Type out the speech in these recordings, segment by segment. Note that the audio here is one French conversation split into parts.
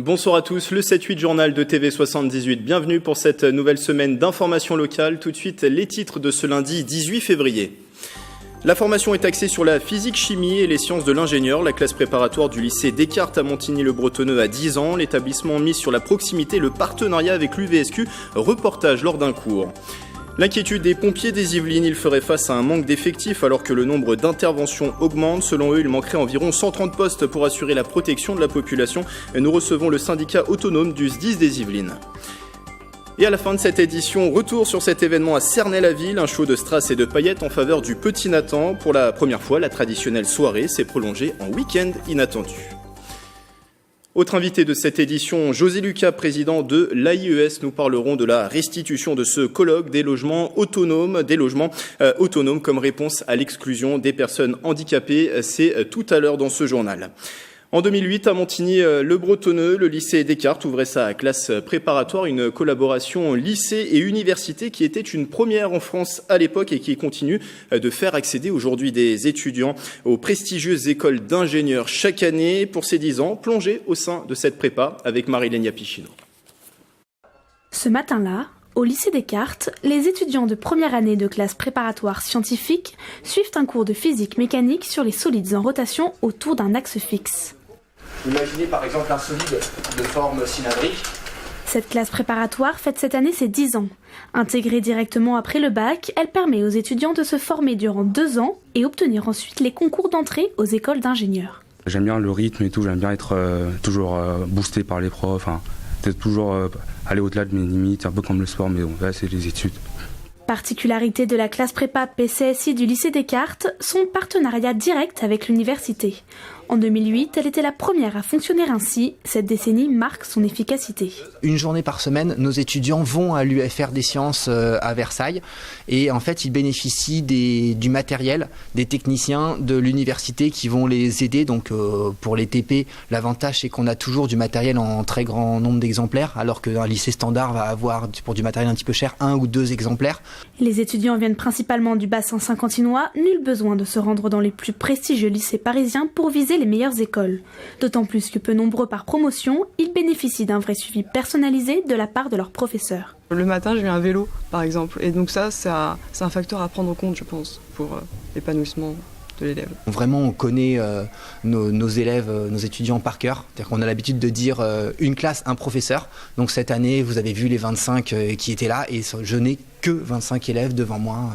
bonsoir à tous, le 7-8 journal de TV78. Bienvenue pour cette nouvelle semaine d'information locale. Tout de suite, les titres de ce lundi 18 février. La formation est axée sur la physique-chimie et les sciences de l'ingénieur. La classe préparatoire du lycée Descartes à Montigny-le-Bretonneux a 10 ans. L'établissement mise sur la proximité et le partenariat avec l'UVSQ. Reportage lors d'un cours. L'inquiétude des pompiers des Yvelines, ils feraient face à un manque d'effectifs alors que le nombre d'interventions augmente. Selon eux, il manquerait environ 130 postes pour assurer la protection de la population. Nous recevons le syndicat autonome du SDIS des Yvelines. Et à la fin de cette édition, retour sur cet événement à Cernay-la-Ville, un show de strass et de paillettes en faveur du petit Nathan. Pour la première fois, la traditionnelle soirée s'est prolongée en week-end inattendu. Autre invité de cette édition, José Lucas, président de l'AIES. Nous parlerons de la restitution de ce colloque des logements autonomes comme réponse à l'exclusion des personnes handicapées. C'est tout à l'heure dans ce journal. En 2008, à Montigny-le-Bretonneux, le lycée Descartes ouvrait sa classe préparatoire, une collaboration lycée et université qui était une première en France à l'époque et qui continue de faire accéder aujourd'hui des étudiants aux prestigieuses écoles d'ingénieurs chaque année. Pour ces 10 ans, plongée au sein de cette prépa avec Marie-Hélène Yapichino. Ce matin-là, au lycée Descartes, les étudiants de première année de classe préparatoire scientifique suivent un cours de physique mécanique sur les solides en rotation autour d'un axe fixe. Imaginez par exemple un solide de forme cylindrique. Cette classe préparatoire fête cette année ses 10 ans. Intégrée directement après le bac, elle permet aux étudiants de se former durant 2 ans et obtenir ensuite les concours d'entrée aux écoles d'ingénieurs. J'aime bien le rythme et tout, j'aime bien être toujours boosté par les profs, peut-être toujours aller au-delà de mes limites, un peu comme le sport, mais bon, là c'est les études. Particularité de la classe prépa PCSI du lycée Descartes, son partenariat direct avec l'université. En 2008, elle était la première à fonctionner ainsi. Cette décennie marque son efficacité. Une journée par semaine, nos étudiants vont à l'UFR des sciences à Versailles et en fait, ils bénéficient du matériel, des techniciens de l'université qui vont les aider. Donc pour les TP, l'avantage c'est qu'on a toujours du matériel en très grand nombre d'exemplaires alors qu'un lycée standard va avoir pour du matériel un petit peu cher 1 ou 2 exemplaires. Les étudiants viennent principalement du bassin saint-quentinois. Nul besoin de se rendre dans les plus prestigieux lycées parisiens pour viser les meilleures écoles. D'autant plus que peu nombreux par promotion, ils bénéficient d'un vrai suivi personnalisé de la part de leurs professeurs. Le matin, je viens à vélo, par exemple. Et donc ça, c'est un facteur à prendre en compte, je pense, pour l'épanouissement de l'élève. Vraiment, on connaît nos élèves, nos étudiants par cœur. C'est-à-dire qu'on a l'habitude de dire une classe, un professeur. Donc cette année, vous avez vu les 25 qui étaient là et je n'ai que 25 élèves devant moi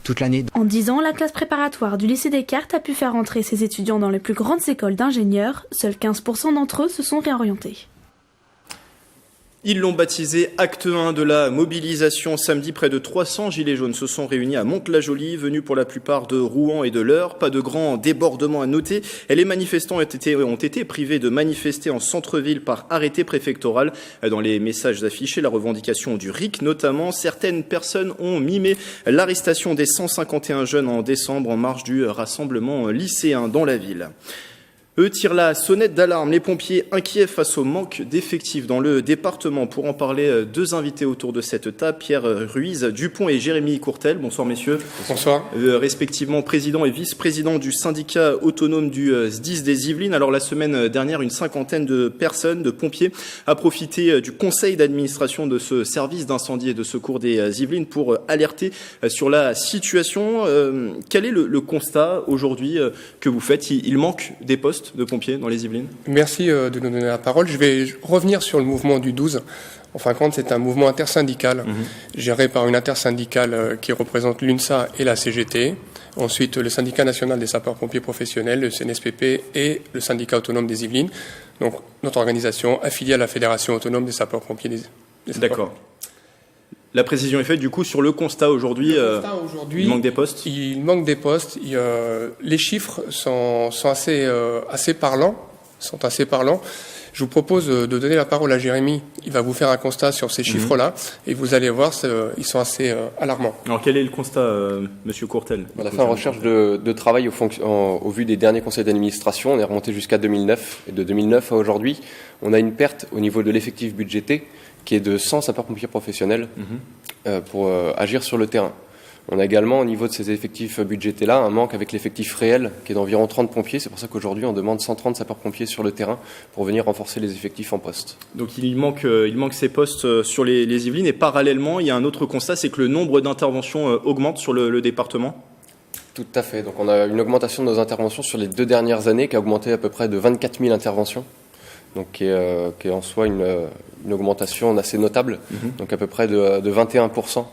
toute l'année. En 10 ans, la classe préparatoire du lycée Descartes a pu faire entrer ses étudiants dans les plus grandes écoles d'ingénieurs. Seuls 15% d'entre eux se sont réorientés. Ils l'ont baptisé Acte 1 de la mobilisation. Samedi, près de 300 gilets jaunes se sont réunis à Mantes-la-Jolie, venus pour la plupart de Rouen et de l'Eure. Pas de grands débordements à noter. Et les manifestants ont été privés de manifester en centre-ville par arrêté préfectoral. Dans les messages affichés, la revendication du RIC notamment, certaines personnes ont mimé l'arrestation des 151 jeunes en décembre en marge du rassemblement lycéen dans la ville. Eux tirent la sonnette d'alarme. Les pompiers inquiets face au manque d'effectifs dans le département. Pour en parler, 2 invités autour de cette table, Pierre Ruiz Dupont et Jérémy Courtel. Bonsoir messieurs. Bonsoir. Respectivement président et vice-président du syndicat autonome du SDIS des Yvelines. Alors la semaine dernière, une 50aine de personnes, de pompiers, a profité du conseil d'administration de ce service d'incendie et de secours des Yvelines pour alerter sur la situation. Quel est le constat aujourd'hui que vous faites ? Il manque des postes de pompiers dans les Yvelines. Merci de nous donner la parole. Je vais revenir sur le mouvement du 12. En fin de compte, c'est un mouvement intersyndical, géré par une intersyndicale qui représente l'UNSA et la CGT. Ensuite, le syndicat national des sapeurs-pompiers professionnels, le CNSPP et le syndicat autonome des Yvelines. Donc, notre organisation affiliée à la Fédération autonome des sapeurs-pompiers des Yvelines. D'accord. La précision est faite du coup sur le constat aujourd'hui. Il manque des postes. Il manque des postes. Les chiffres sont assez parlants. Je vous propose de donner la parole à Jérémy. Il va vous faire un constat sur ces chiffres-là et vous allez voir, ils sont assez alarmants. Alors quel est le constat, Monsieur Courtel ? On a fait une recherche de travail au vu des derniers conseils d'administration. On est remonté jusqu'à 2009 et de 2009 à aujourd'hui, on a une perte au niveau de l'effectif budgété qui est de 100 sapeurs-pompiers professionnels pour agir sur le terrain. On a également, au niveau de ces effectifs budgétés-là, un manque avec l'effectif réel qui est d'environ 30 pompiers. C'est pour ça qu'aujourd'hui, on demande 130 sapeurs-pompiers sur le terrain pour venir renforcer les effectifs en poste. Donc il manque ces postes sur les Yvelines. Et parallèlement, il y a un autre constat, c'est que le nombre d'interventions augmente sur le département. Tout à fait. Donc on a une augmentation de nos interventions sur les 2 dernières années qui a augmenté à peu près de 24 000 interventions. Donc qui est en soi une augmentation assez notable. Donc à peu près de 21%.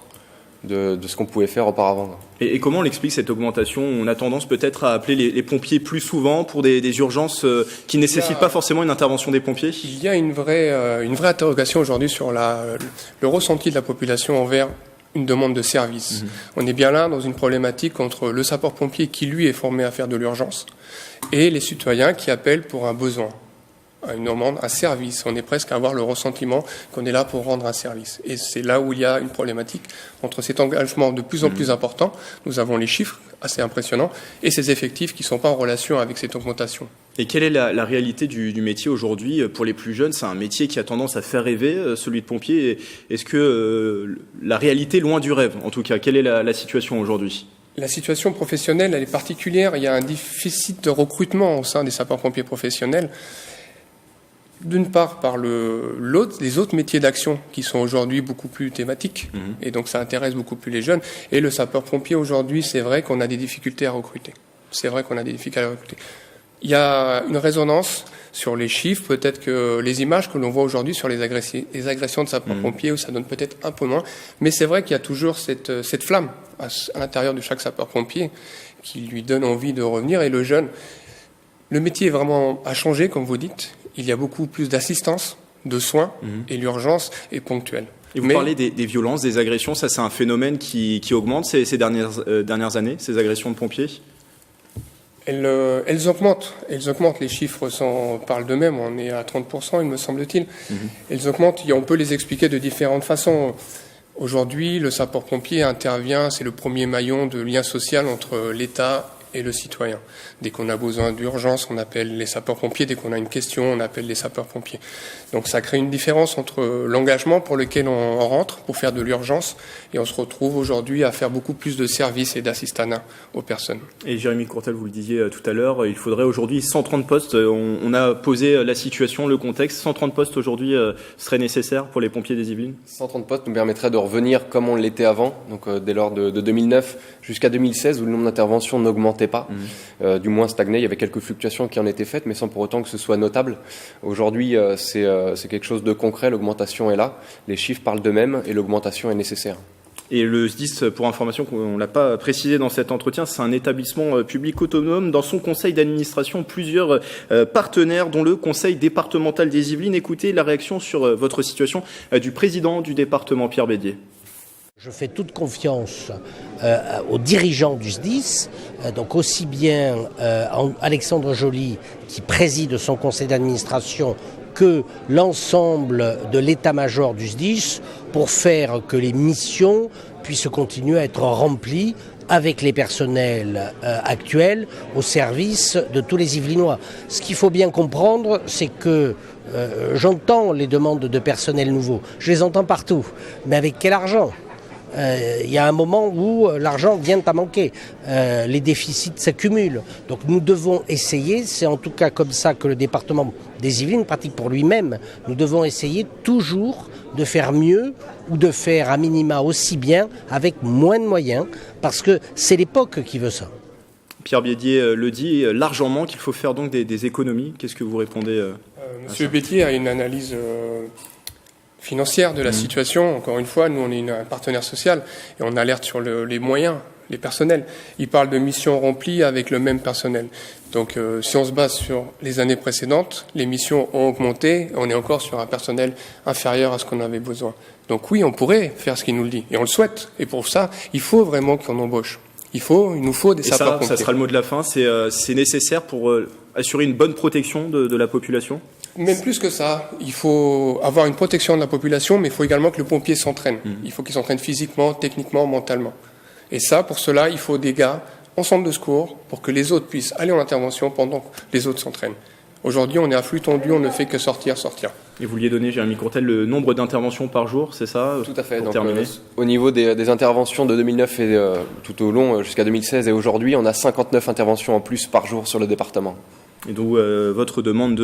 De ce qu'on pouvait faire auparavant. Et comment on explique cette augmentation? On a tendance peut-être à appeler les pompiers plus souvent pour des urgences qui ne nécessitent pas forcément une intervention des pompiers? Il y a une vraie interrogation aujourd'hui sur le ressenti de la population envers une demande de service. On est bien là dans une problématique entre le sapeur-pompier qui, lui, est formé à faire de l'urgence et les citoyens qui appellent pour un besoin. Une demande, un service. On est presque à avoir le ressentiment qu'on est là pour rendre un service. Et c'est là où il y a une problématique entre cet engagement de plus en plus important, nous avons les chiffres assez impressionnants, et ces effectifs qui ne sont pas en relation avec cette augmentation. Et quelle est la réalité du métier aujourd'hui pour les plus jeunes? C'est un métier qui a tendance à faire rêver, celui de pompier. Est-ce que la réalité est loin du rêve, en tout cas? Quelle est la situation aujourd'hui? La situation professionnelle, elle est particulière. Il y a un déficit de recrutement au sein des sapeurs-pompiers professionnels. D'une part par les autres métiers d'action qui sont aujourd'hui beaucoup plus thématiques, et donc ça intéresse beaucoup plus les jeunes. Et le sapeur-pompier aujourd'hui, c'est vrai qu'on a des difficultés à recruter. Il y a une résonance sur les chiffres, peut-être que les images que l'on voit aujourd'hui sur les agressions de sapeurs-pompiers, où ça donne peut-être un peu moins, mais c'est vrai qu'il y a toujours cette flamme à l'intérieur de chaque sapeur-pompier qui lui donne envie de revenir. Et le jeune, le métier vraiment a changé, comme vous dites. Il y a beaucoup plus d'assistance, de soins, et l'urgence est ponctuelle. Et vous parlez des violences, des agressions, ça c'est un phénomène qui augmente ces dernières années, ces agressions de pompiers? Elles augmentent, les chiffres parlent d'eux-mêmes, on est à 30%, il me semble-t-il. Elles augmentent, on peut les expliquer de différentes façons. Aujourd'hui, le sapeur-pompier intervient, c'est le premier maillon de lien social entre l'État et le citoyen. Dès qu'on a besoin d'urgence, on appelle les sapeurs-pompiers. Dès qu'on a une question, on appelle les sapeurs-pompiers. Donc ça crée une différence entre l'engagement pour lequel on rentre pour faire de l'urgence, et on se retrouve aujourd'hui à faire beaucoup plus de services et d'assistanat aux personnes. Et Jérémy Courtel, vous le disiez tout à l'heure, il faudrait aujourd'hui 130 postes. On a posé la situation, le contexte. 130 postes aujourd'hui seraient nécessaires pour les pompiers des Yvelines? 130 postes nous permettraient de revenir comme on l'était avant, donc dès lors de 2009 jusqu'à 2016, où le nombre d'interventions n'augmentait pas, du moins stagné. Il y avait quelques fluctuations qui en étaient faites, mais sans pour autant que ce soit notable. Aujourd'hui, c'est quelque chose de concret, l'augmentation est là, les chiffres parlent d'eux-mêmes et l'augmentation est nécessaire. Et le SDIS, pour information, on ne l'a pas précisé dans cet entretien, c'est un établissement public autonome. Dans son conseil d'administration, plusieurs partenaires, dont le conseil départemental des Yvelines. Écoutez la réaction sur votre situation du président du département, Pierre Bédier. Je fais toute confiance aux dirigeants du SDIS, donc aussi bien Alexandre Joly, qui préside son conseil d'administration, que l'ensemble de l'état-major du SDIS, pour faire que les missions puissent continuer à être remplies avec les personnels actuels au service de tous les Yvelinois. Ce qu'il faut bien comprendre, c'est que j'entends les demandes de personnel nouveau, je les entends partout, mais avec quel argent ? Il y a un moment où l'argent vient à manquer, les déficits s'accumulent. Donc nous devons essayer, c'est en tout cas comme ça que le département des Yvelines pratique pour lui-même, nous devons essayer toujours de faire mieux ou de faire à minima aussi bien avec moins de moyens, parce que c'est l'époque qui veut ça. Pierre Bédier le dit, l'argent manque, il faut faire donc des économies. Qu'est-ce que vous répondez Monsieur Bédier a une analyse financière de la situation. Encore une fois, nous, on est un partenaire social et on alerte sur les moyens, les personnels. Il parle de missions remplies avec le même personnel. Donc, si on se base sur les années précédentes, les missions ont augmenté. On est encore sur un personnel inférieur à ce qu'on avait besoin. Donc oui, on pourrait faire ce qu'il nous le dit. Et on le souhaite. Et pour ça, il faut vraiment qu'on embauche. Il nous faut des sapeurs-pompiers. Ça sera le mot de la fin. C'est nécessaire pour assurer une bonne protection de la population? Même plus que ça, il faut avoir une protection de la population, mais il faut également que le pompier s'entraîne. Il faut qu'il s'entraîne physiquement, techniquement, mentalement. Et ça, pour cela, il faut des gars en centre de secours pour que les autres puissent aller en intervention pendant que les autres s'entraînent. Aujourd'hui, on est à flux tendu, on ne fait que sortir. Et vous vouliez donner, Jérémy Courtel, le nombre d'interventions par jour, c'est ça? Tout à fait. Pour donc, terminer. Au niveau des interventions de 2009 et tout au long jusqu'à 2016 et aujourd'hui, on a 59 interventions en plus par jour sur le département. Et donc votre demande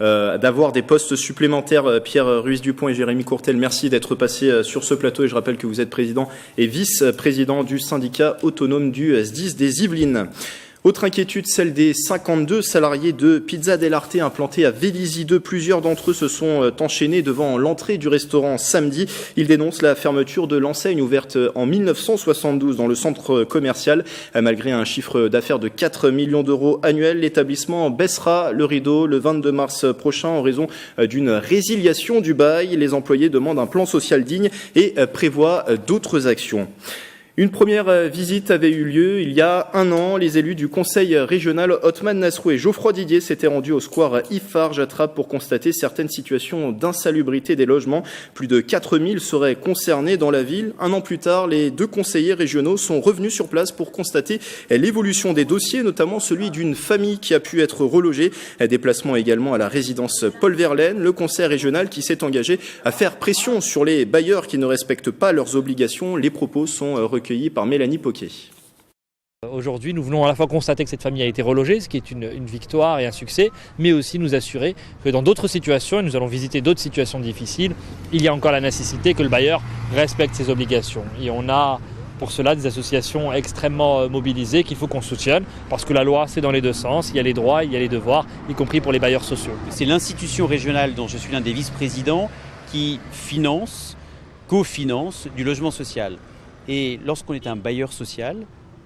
d'avoir des postes supplémentaires, Pierre Ruiz-Dupont et Jérémy Courtel, merci d'être passés sur ce plateau. Et je rappelle que vous êtes président et vice-président du syndicat autonome du SDIS des Yvelines. Autre inquiétude, celle des 52 salariés de Pizza dell'Arte implantés à Vélizy 2. Plusieurs d'entre eux se sont enchaînés devant l'entrée du restaurant samedi. Ils dénoncent la fermeture de l'enseigne ouverte en 1972 dans le centre commercial. Malgré un chiffre d'affaires de 4 millions d'euros annuels, l'établissement baissera le rideau le 22 mars prochain en raison d'une résiliation du bail. Les employés demandent un plan social digne et prévoient d'autres actions. Une première visite avait eu lieu il y a un an. Les élus du conseil régional Othman Nasrou et Geoffroy Didier s'étaient rendus au square Ifarge à Trappes pour constater certaines situations d'insalubrité des logements. Plus de 4000 seraient concernés dans la ville. Un an plus tard, les deux conseillers régionaux sont revenus sur place pour constater l'évolution des dossiers, notamment celui d'une famille qui a pu être relogée. Déplacement également à la résidence Paul Verlaine. Le conseil régional qui s'est engagé à faire pression sur les bailleurs qui ne respectent pas leurs obligations. Les propos sont recueillis par Mélanie Poquet. Aujourd'hui, nous venons à la fois constater que cette famille a été relogée, ce qui est une victoire et un succès, mais aussi nous assurer que dans d'autres situations, et nous allons visiter d'autres situations difficiles, il y a encore la nécessité que le bailleur respecte ses obligations. Et on a pour cela des associations extrêmement mobilisées qu'il faut qu'on soutienne, parce que la loi, c'est dans les deux sens, il y a les droits, il y a les devoirs, y compris pour les bailleurs sociaux. C'est l'institution régionale dont je suis l'un des vice-présidents qui cofinance du logement social. Et lorsqu'on est un bailleur social,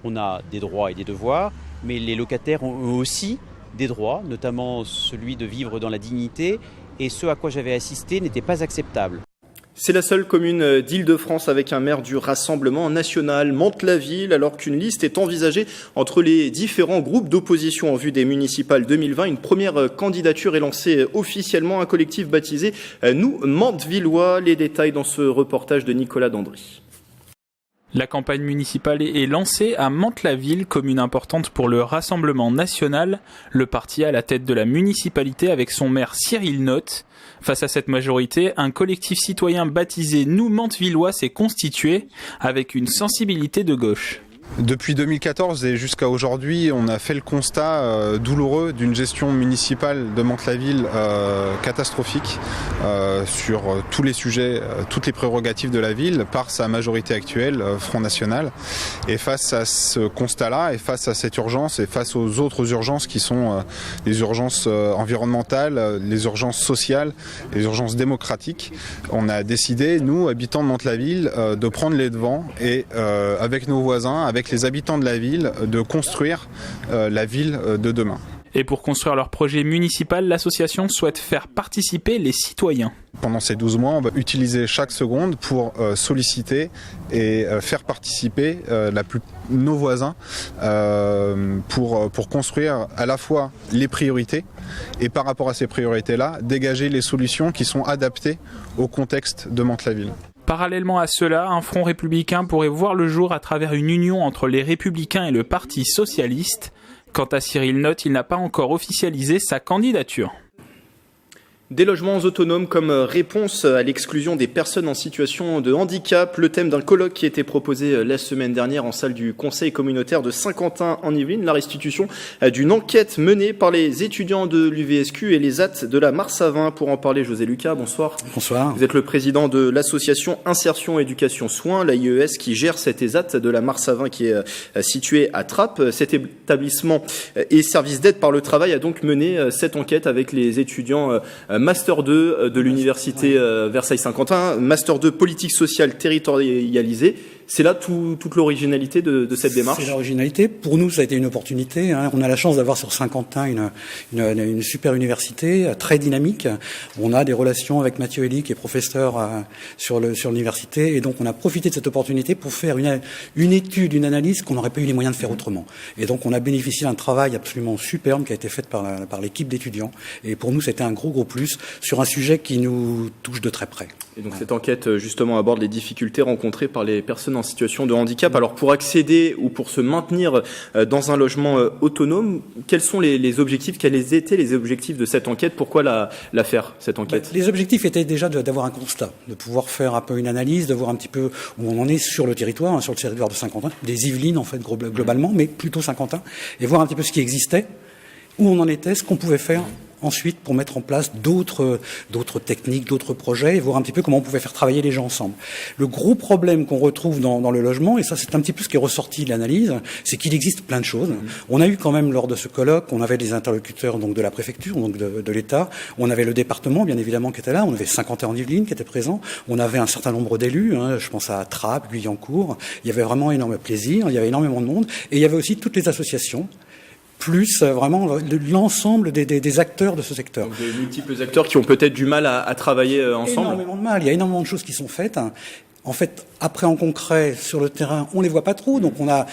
on a des droits et des devoirs, mais les locataires ont eux aussi des droits, notamment celui de vivre dans la dignité, et ce à quoi j'avais assisté n'était pas acceptable. C'est la seule commune d'Île-de-France avec un maire du Rassemblement national, Mantes-la-Ville, alors qu'une liste est envisagée entre les différents groupes d'opposition en vue des municipales 2020. Une première candidature est lancée officiellement, un collectif baptisé Nous Mantes-Villois. Les détails dans ce reportage de Nicolas Dandry. La campagne municipale est lancée à Mantes-la-Ville, commune importante pour le Rassemblement national. Le parti à la tête de la municipalité avec son maire Cyril Notte. Face à cette majorité, un collectif citoyen baptisé Nous Mantes-Villois s'est constitué avec une sensibilité de gauche. Depuis 2014 et jusqu'à aujourd'hui, on a fait le constat douloureux d'une gestion municipale de Mantes-la-Ville catastrophique sur tous les sujets, toutes les prérogatives de la ville par sa majorité actuelle, Front National. Et face à ce constat-là et face à cette urgence et face aux autres urgences qui sont les urgences environnementales, les urgences sociales, les urgences démocratiques, on a décidé, nous, habitants de Mantes-la-Ville, de prendre les devants et avec nos voisins, avec les habitants de la ville, de construire la ville de demain. Et pour construire leur projet municipal, l'association souhaite faire participer les citoyens. Pendant ces 12 mois, on va utiliser chaque seconde pour solliciter et faire participer nos voisins pour construire à la fois les priorités et par rapport à ces priorités-là, dégager les solutions qui sont adaptées au contexte de Mantes-la-Ville. Parallèlement à cela, un front républicain pourrait voir le jour à travers une union entre les Républicains et le Parti socialiste. Quant à Cyril Notte, il n'a pas encore officialisé sa candidature. Des logements autonomes comme réponse à l'exclusion des personnes en situation de handicap, le thème d'un colloque qui a été proposé la semaine dernière en salle du conseil communautaire de Saint-Quentin en Yvelines, la restitution d'une enquête menée par les étudiants de l'UVSQ et les AT de la Mars-Avin. Pour en parler, José Lucas, bonsoir. Bonsoir. Vous êtes le président de l'association Insertion Éducation Soins, l'AIES, qui gère cet ESAT de la Mars-Avin qui est situé à Trappes. Cet établissement et service d'aide par le travail a donc mené cette enquête avec les étudiants Master 2 de l'université Versailles-Saint-Quentin, Master 2 politique sociale territorialisée. C'est là toute l'originalité de cette démarche. C'est l'originalité. Pour nous, ça a été une opportunité. On a la chance d'avoir sur Saint-Quentin une super université très dynamique. On a des relations avec Mathieu Elie, qui est professeur sur l'université, et donc on a profité de cette opportunité pour faire une étude, une analyse qu'on n'aurait pas eu les moyens de faire autrement. Et donc on a bénéficié d'un travail absolument superbe qui a été fait par l'équipe d'étudiants. Et pour nous, c'était un gros plus sur un sujet qui nous touche de très près. Et donc cette enquête justement aborde les difficultés rencontrées par les personnes en situation de handicap. Alors pour accéder ou pour se maintenir dans un logement autonome, quels sont les objectifs, quels étaient les objectifs de cette enquête? Pourquoi la faire, cette enquête? Les objectifs étaient déjà d'avoir un constat, de pouvoir faire un peu une analyse, de voir un petit peu où on en est sur le territoire de Saint-Quentin, des Yvelines en fait globalement, mais plutôt Saint-Quentin, et voir un petit peu ce qui existait, où on en était, ce qu'on pouvait faire ensuite pour mettre en place d'autres techniques, d'autres projets, et voir un petit peu comment on pouvait faire travailler les gens ensemble. Le gros problème qu'on retrouve dans le logement, et ça c'est un petit peu ce qui est ressorti de l'analyse, c'est qu'il existe plein de choses. On a eu quand même lors de ce colloque, on avait des interlocuteurs donc de la préfecture, donc de l'État, on avait le département bien évidemment qui était là, on avait Saint-Quentin-en-Yvelines qui était présent, on avait un certain nombre d'élus, je pense à Trappes, Guyancourt, il y avait vraiment énorme plaisir, il y avait énormément de monde, et il y avait aussi toutes les associations, plus vraiment l'ensemble des acteurs de ce secteur. Donc des multiples acteurs qui ont peut-être du mal à travailler ensemble. Énormément de mal, il y a énormément de choses qui sont faites. En fait, après en concret, sur le terrain, on les voit pas trop. Donc on a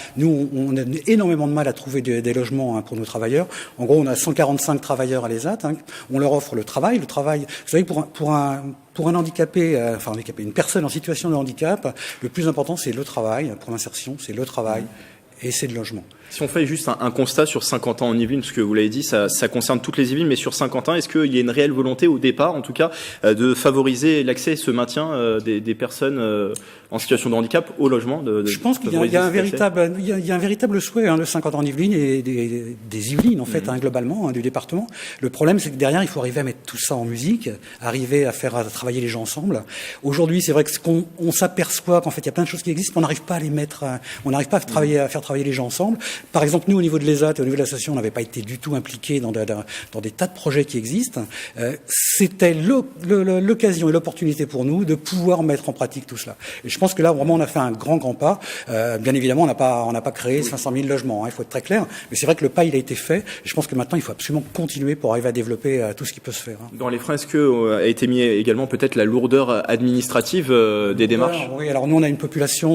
énormément de mal à trouver des logements pour nos travailleurs. En gros, on a 145 travailleurs à l'ESAT. On leur offre le travail. Vous savez, pour un handicapé, une personne en situation de handicap, le plus important, c'est le travail. Pour l'insertion, c'est le travail et c'est le logement. Si on fait juste un constat sur Saint-Quentin en Yvelines, parce que vous l'avez dit, ça concerne toutes les Yvelines, mais sur Saint-Quentin, est-ce qu'il y a une réelle volonté au départ, en tout cas, de favoriser l'accès et ce maintien des personnes en situation de handicap au logement? Je pense qu'il y a un véritable souhait de Saint-Quentin en Yvelines et des Yvelines, en fait, globalement, du département. Le problème, c'est que derrière, il faut arriver à mettre tout ça en musique, arriver à faire travailler les gens ensemble. Aujourd'hui, c'est vrai que on s'aperçoit qu'en fait, il y a plein de choses qui existent, mais on n'arrive pas à les mettre, on n'arrive pas à faire travailler les gens ensemble. Par exemple, nous, au niveau de l'ESAT et au niveau de l'association, on n'avait pas été du tout impliqués dans des tas de projets qui existent. C'était l'occasion et l'opportunité pour nous de pouvoir mettre en pratique tout cela. Et je pense que là, vraiment, on a fait un grand pas. Bien évidemment, on n'a pas créé 500 000 logements, il faut être très clair. Mais c'est vrai que le pas, il a été fait. Et je pense que maintenant, il faut absolument continuer pour arriver à développer tout ce qui peut se faire. Dans les freins, est-ce que a été mis également peut-être la lourdeur administrative des démarches? Oui, alors nous, on a une population,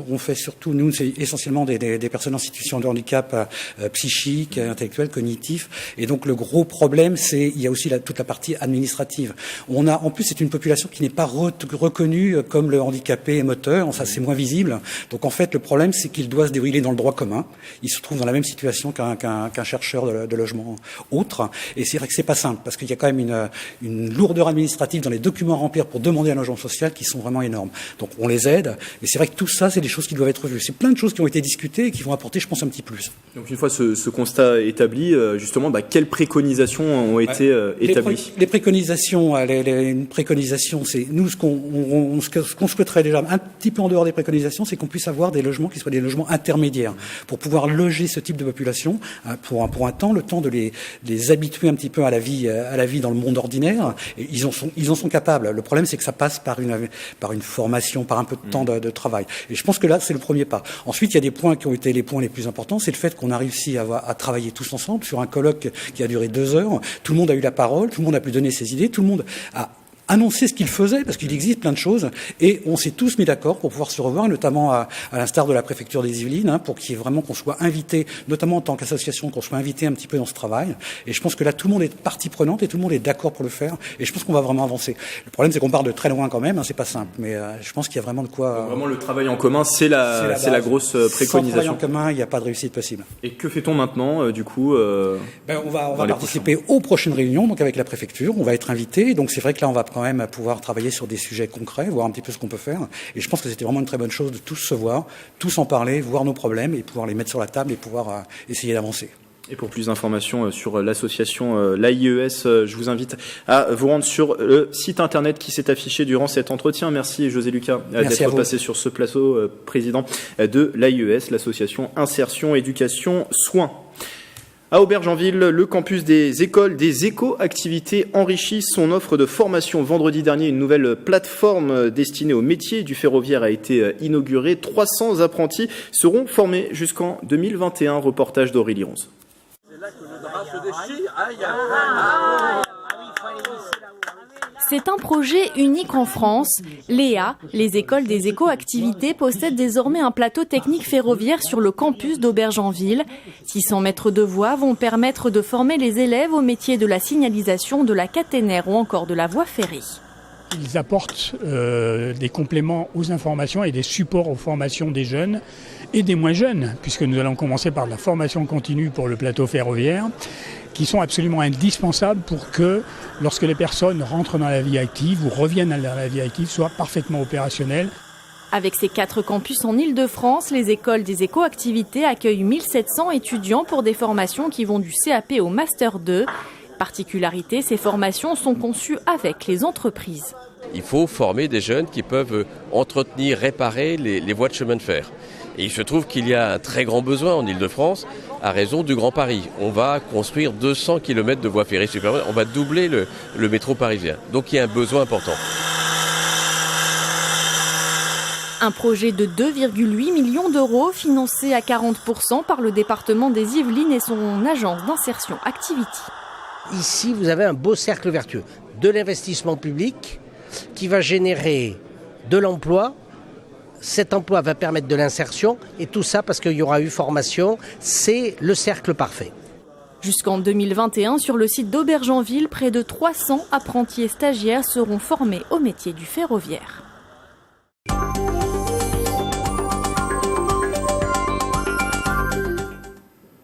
on fait surtout, nous, c'est essentiellement des personnes en situation de handicap psychique, intellectuel, cognitif. Et donc le gros problème, il y a aussi toute la partie administrative. En plus, c'est une population qui n'est pas reconnue comme le handicapé moteur. Ça, c'est moins visible. Donc en fait, le problème, c'est qu'il doit se dérouler dans le droit commun. Il se trouve dans la même situation qu'un chercheur de logement autre. Et c'est vrai que c'est pas simple parce qu'il y a quand même une lourdeur administrative dans les documents à remplir pour demander un logement social qui sont vraiment énormes. Donc on les aide. Mais c'est vrai que tout ça, c'est des choses qui doivent être revues. C'est plein de choses qui ont été discutées et qui vont apporter, je pense, un petit plus. Donc une fois ce constat établi, justement, quelles préconisations ont été établies? Les préconisations, une préconisation, c'est nous ce qu'on souhaiterait déjà un petit peu en dehors des préconisations, c'est qu'on puisse avoir des logements qui soient des logements intermédiaires pour pouvoir loger ce type de population pour un temps, le temps de les habituer un petit peu à la vie dans le monde ordinaire. Et ils en sont capables. Le problème, c'est que ça passe par une formation, par un peu de temps de travail. Et je pense que là, c'est le premier pas. Ensuite, il y a des points qui ont été les points les plus importants, c'est le fait qu'on a réussi à travailler tous ensemble sur un colloque qui a duré 2 heures. Tout le monde a eu la parole, tout le monde a pu donner ses idées, tout le monde a annoncer ce qu'il faisait, parce qu'il existe plein de choses, et on s'est tous mis d'accord pour pouvoir se revoir, notamment à l'instar de la préfecture des Yvelines, pour qu'il y ait vraiment qu'on soit invité, notamment en tant qu'association, qu'on soit invité un petit peu dans ce travail. Et je pense que là, tout le monde est partie prenante et tout le monde est d'accord pour le faire, et je pense qu'on va vraiment avancer. Le problème, c'est qu'on part de très loin quand même, c'est pas simple, mais je pense qu'il y a vraiment de quoi... Vraiment, le travail en commun, c'est la grosse préconisation. Sans travail en commun, il n'y a pas de réussite possible. Et que fait-on maintenant, du coup on va participer aux prochaines réunions, donc avec la préfecture, on va être invité, donc c'est vrai que là, on va quand même pouvoir travailler sur des sujets concrets, voir un petit peu ce qu'on peut faire. Et je pense que c'était vraiment une très bonne chose de tous se voir, tous en parler, voir nos problèmes et pouvoir les mettre sur la table et pouvoir essayer d'avancer. Et pour plus d'informations sur l'association l'AIES, je vous invite à vous rendre sur le site internet qui s'est affiché durant cet entretien. Merci José Lucas d'être passé sur ce plateau, président de l'AIES, l'association Insertion, Éducation, Soins. À Aubergenville, le campus des écoles des éco-activités enrichit son offre de formation. Vendredi dernier, une nouvelle plateforme destinée aux métiers du ferroviaire a été inaugurée. 300 apprentis seront formés jusqu'en 2021. Reportage d'Aurélie Ronze. C'est un projet unique en France. Léa, les écoles des éco-activités possèdent désormais un plateau technique ferroviaire sur le campus d'Aubergenville. 600 mètres de voies vont permettre de former les élèves au métier de la signalisation, de la caténaire ou encore de la voie ferrée. Ils apportent des compléments aux informations et des supports aux formations des jeunes et des moins jeunes, puisque nous allons commencer par de la formation continue pour le plateau ferroviaire, qui sont absolument indispensables pour que, lorsque les personnes rentrent dans la vie active ou reviennent dans la vie active, soient parfaitement opérationnelles. Avec ses 4 campus en Île-de-France, les écoles des éco-activités accueillent 1700 étudiants pour des formations qui vont du CAP au Master 2. Particularité, ces formations sont conçues avec les entreprises. Il faut former des jeunes qui peuvent entretenir, réparer les voies de chemin de fer. Et il se trouve qu'il y a un très grand besoin en Île-de-France à raison du Grand Paris. On va construire 200 km de voies ferrées supplémentaires, on va doubler le métro parisien. Donc il y a un besoin important. Un projet de 2,8 millions d'euros financé à 40% par le département des Yvelines et son agence d'insertion Activity. Ici, vous avez un beau cercle vertueux de l'investissement public qui va générer de l'emploi. Cet emploi va permettre de l'insertion et tout ça parce qu'il y aura eu formation. C'est le cercle parfait. Jusqu'en 2021, sur le site d'Aubergenville, près de 300 apprentis et stagiaires seront formés au métier du ferroviaire.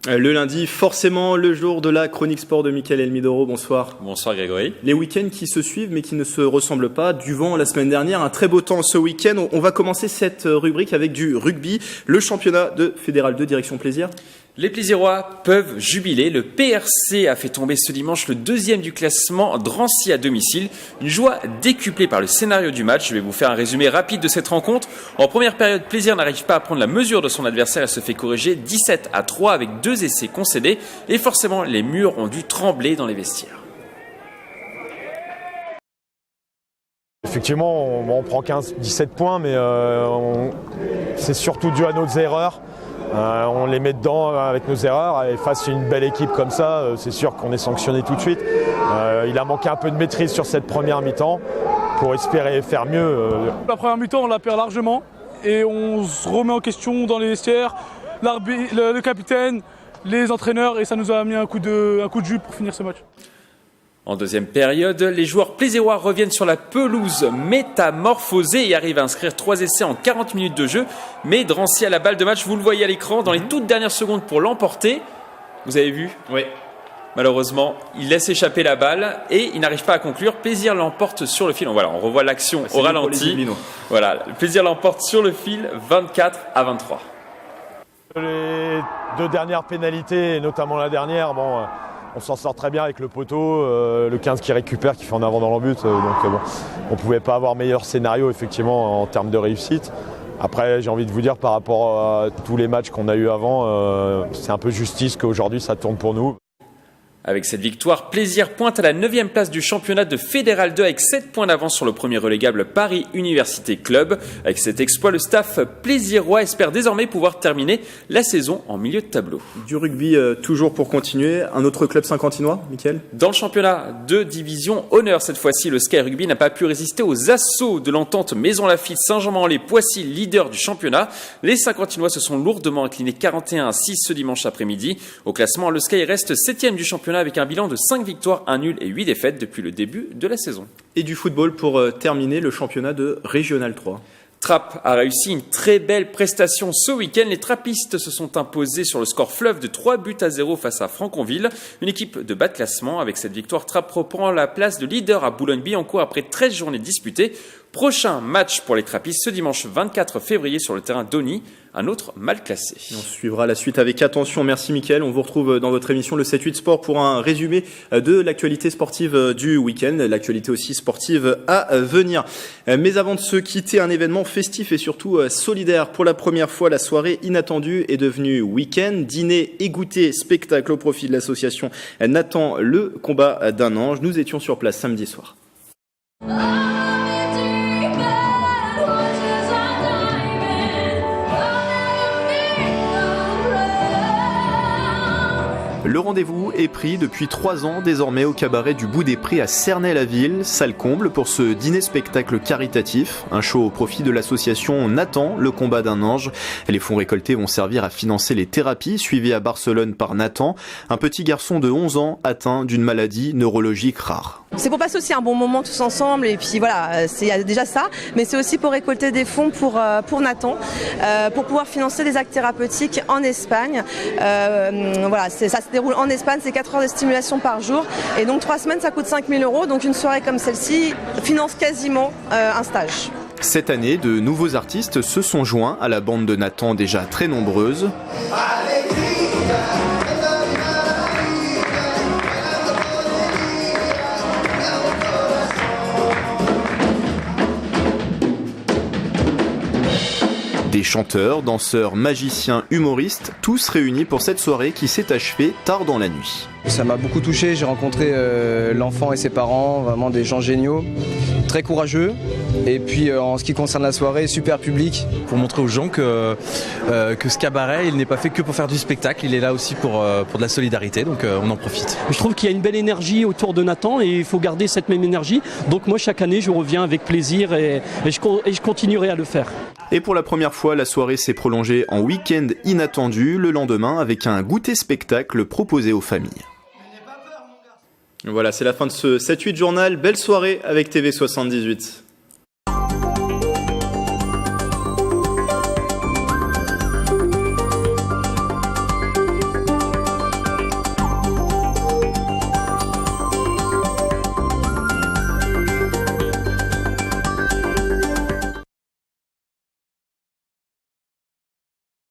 Le lundi, forcément, le jour de la chronique sport de Mickaël Elmidoro. Bonsoir. Bonsoir Grégory. Les week-ends qui se suivent mais qui ne se ressemblent pas. Du vent la semaine dernière, un très beau temps ce week-end. On va commencer cette rubrique avec du rugby. Le championnat de Fédéral 2 Direction Plaisir. Les Plaisirois peuvent jubiler. Le PRC a fait tomber ce dimanche le 2e du classement, Drancy à domicile. Une joie décuplée par le scénario du match. Je vais vous faire un résumé rapide de cette rencontre. En première période, Plaisir n'arrive pas à prendre la mesure de son adversaire et se fait corriger 17-3 avec 2 essais concédés. Et forcément, les murs ont dû trembler dans les vestiaires. Effectivement, on prend 15-17 points, mais c'est surtout dû à nos erreurs. On les met dedans avec nos erreurs et face à une belle équipe comme ça, c'est sûr qu'on est sanctionné tout de suite. Il a manqué un peu de maîtrise sur cette première mi-temps pour espérer faire mieux. La première mi-temps, on la perd largement et on se remet en question dans les vestiaires, le capitaine, les entraîneurs et ça nous a mis un coup de jus pour finir ce match. En deuxième période, les joueurs plaisirois reviennent sur la pelouse métamorphosée et arrivent à inscrire 3 essais en 40 minutes de jeu. Mais Drancy a la balle de match, vous le voyez à l'écran, dans les toutes dernières secondes pour l'emporter. Vous avez vu ? Oui. Malheureusement, il laisse échapper la balle et il n'arrive pas à conclure. Plaisir l'emporte sur le fil. Donc voilà, on revoit l'action au ralenti. Voilà, Plaisir l'emporte sur le fil, 24-23. Les 2 dernières pénalités, et notamment la dernière, on s'en sort très bien avec le poteau, le 15 qui récupère, qui fait en avant dans l'embut. On ne pouvait pas avoir meilleur scénario effectivement en termes de réussite. Après, j'ai envie de vous dire par rapport à tous les matchs qu'on a eu avant, c'est un peu justice qu'aujourd'hui ça tourne pour nous. Avec cette victoire, Plaisir pointe à la 9e place du championnat de Fédéral 2 avec 7 points d'avance sur le premier relégable Paris Université Club. Avec cet exploit, le staff plaisirois espère désormais pouvoir terminer la saison en milieu de tableau. Du rugby toujours pour continuer. Un autre club saint-quentinois, Mickaël ? Dans le championnat de division honneur, cette fois-ci, le Sky Rugby n'a pas pu résister aux assauts de l'entente Maison-Lafitte, Saint-Jean-Mahan-les-Poissy, leader du championnat. Les Saint-Quentinois se sont lourdement inclinés 41-6 ce dimanche après-midi. Au classement, le Sky reste 7e du championnat avec un bilan de 5 victoires, 1 nul et 8 défaites depuis le début de la saison. Et du football pour terminer le championnat de Régional 3. Trappes a réussi une très belle prestation ce week-end. Les trappistes se sont imposés sur le score fleuve de 3-0 face à Franconville. Une équipe de bas de classement. Avec cette victoire, Trappes reprend la place de leader à Boulogne-Billancourt après 13 journées disputées. Prochain match pour les trappistes ce dimanche 24 février sur le terrain d'Ony, un autre mal classé. Et on suivra la suite avec attention. Merci Mickaël. On vous retrouve dans votre émission le 7-8 Sport pour un résumé de l'actualité sportive du week-end, l'actualité aussi sportive à venir. Mais avant de se quitter, un événement festif et surtout solidaire. Pour la première fois, la soirée inattendue est devenue week-end. Dîner et goûter, spectacle au profit de l'association Nathan le combat d'un ange. Nous étions sur place samedi soir. Le rendez-vous est pris depuis 3 ans désormais au cabaret du Bout des Prés à Cernay-la-Ville, salle comble pour ce dîner-spectacle caritatif. Un show au profit de l'association Nathan, le combat d'un ange. Les fonds récoltés vont servir à financer les thérapies suivies à Barcelone par Nathan, un petit garçon de 11 ans atteint d'une maladie neurologique rare. C'est pour passer aussi un bon moment tous ensemble et puis voilà, c'est déjà ça, mais c'est aussi pour récolter des fonds pour Nathan, pour pouvoir financer des actes thérapeutiques en Espagne. Voilà, ça se déroule en Espagne, c'est 4 heures de stimulation par jour et donc 3 semaines ça coûte 5 000 €, donc une soirée comme celle-ci finance quasiment un stage. Cette année, de nouveaux artistes se sont joints à la bande de Nathan déjà très nombreuse. Des chanteurs, danseurs, magiciens, humoristes, tous réunis pour cette soirée qui s'est achevée tard dans la nuit. Ça m'a beaucoup touché, j'ai rencontré l'enfant et ses parents, vraiment des gens géniaux, très courageux. Et puis en ce qui concerne la soirée, super public. Pour montrer aux gens que ce cabaret, il n'est pas fait que pour faire du spectacle, il est là aussi pour de la solidarité, donc on en profite. Je trouve qu'il y a une belle énergie autour de Nathan et il faut garder cette même énergie. Donc moi chaque année je reviens avec plaisir et je continuerai à le faire. Et pour la première fois, la soirée s'est prolongée en week-end inattendu, le lendemain avec un goûter-spectacle proposé aux familles. Voilà, c'est la fin de ce 7-8 journal. Belle soirée avec TV78.